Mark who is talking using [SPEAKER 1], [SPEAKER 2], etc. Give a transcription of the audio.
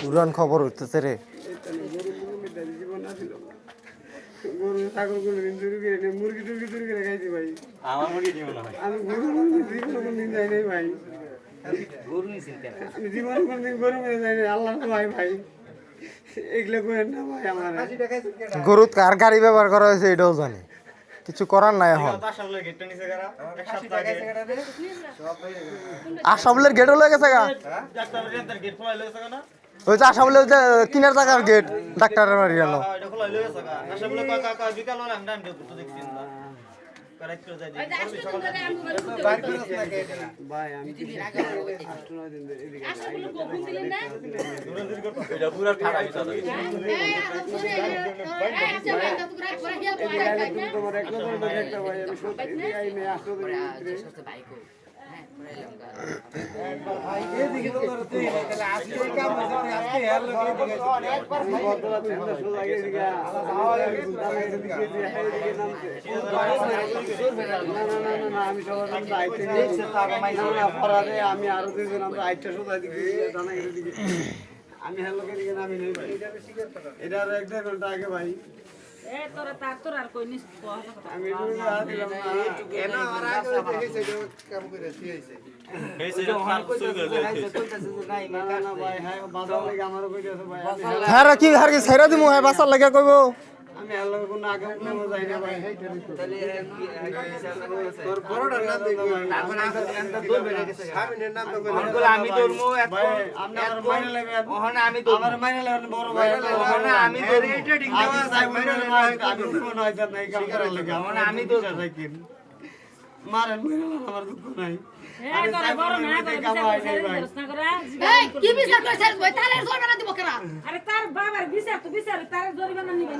[SPEAKER 1] উড়ান খবর হইতেছে রে।
[SPEAKER 2] গরু ছাগল কোনদিন চুরি করে নেই, মুরগি টুরগি চুরি করে খাইছি ভাই।
[SPEAKER 3] আমার মুরগি জীবন হয়
[SPEAKER 2] আমি গরু জীবনে কোনদিন যাই নাই ভাই।
[SPEAKER 3] গরু নিয়েছেন কেন?
[SPEAKER 2] আমি জীবনে কোনদিন গরু মেরে যাই নাই, আল্লাহ ভাই ভাই এগুলো করেন না ভাই আমার।
[SPEAKER 1] গরুত কার গাড়ি ব্যবহার করা হয়েছে এটাও জানি, কিছু করার নাই এখন। আসাবলের গেট হয়ে গেছে গা, ওই যে আসাবলের যে কিনার জায়গার গেট ডাক্তারের বাড়ি গেল।
[SPEAKER 2] ভাই আমি তোমার এক নজর একটা ভাই আমি সত্যি এদিকে আই নেই আসলে আমি আমি আরো দুজন আমরা আইটা সোজা দিকে আমি হ্যালোকে দিকে নামি নেই ভাই। এটা আর 1-1.5 ঘন্টা আগে ভাই আমি দিলাম না ভাই। হ্যাঁ বাজার লাগে আমারও কইতেছে ভাই
[SPEAKER 1] হ্যাঁ কি হার কি ছাইরা দিমু, হ্যাঁ বাসার লাগে কইব।
[SPEAKER 2] আমি হ্যালো কোন আগে কোনো যাই না ভাই। তাহলে তোর বড়টার নাম দেখি তারপর নামটা দই বেড়ে গেছে সামনের নাম তো কই আমি দরমু ভাই আপনি আমার মাইনে নেবেন ওখানে আমি তো আমার মাইনে নেবেন বড় ভাই ওখানে আমি তো রেডিং দেওয়া যায় মাইনে আমি মনে হয় না এই কাম করার লাগে ওখানে আমি তো যাই কি মারেন মাইনে আমার দুঃখ নাই।
[SPEAKER 4] কি বিচার করছিস ভাই? তাহলে জরিমানা দিব কেন? আরে তার বাবার বিচার তো বিচার, তার জরিমানা নিবেন।